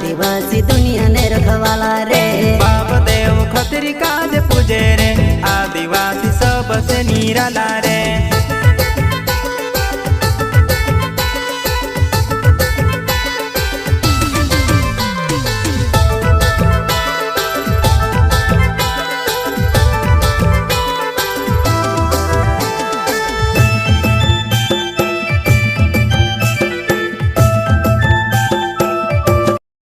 आदिवासी दुनिया ने रखवाला रे। बाप देव खतरी काज पूजे रे, आदिवासी सबसे निराला रे।